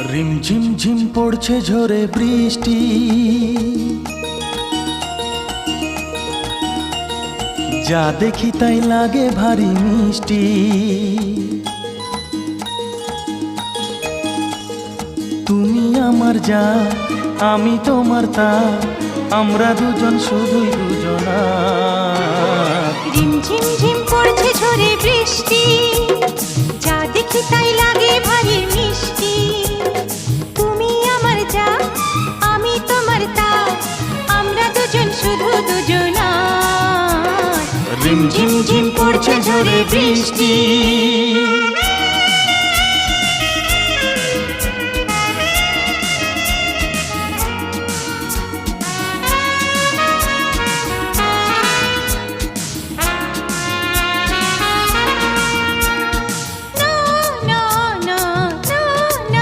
রিমঝিম ঝিম পড়ছে ঝরে বৃষ্টি, যা দেখি তাই লাগে ভারী মিষ্টি। তুমি আমার যা, আমি তোমার তা, আমরা দুজন শুধুই দুজনা। রিমঝিম ঝিম পড়ছে ঝরে বৃষ্টি, যা দেখি তাই লাগে ভারী মিষ্টি। তুমি আমার যা, আমি তোমার তা, আমরা দুজন শুধু দুজনা। রিমঝিম ঝিম পড়ছে ঝরে বৃষ্টি।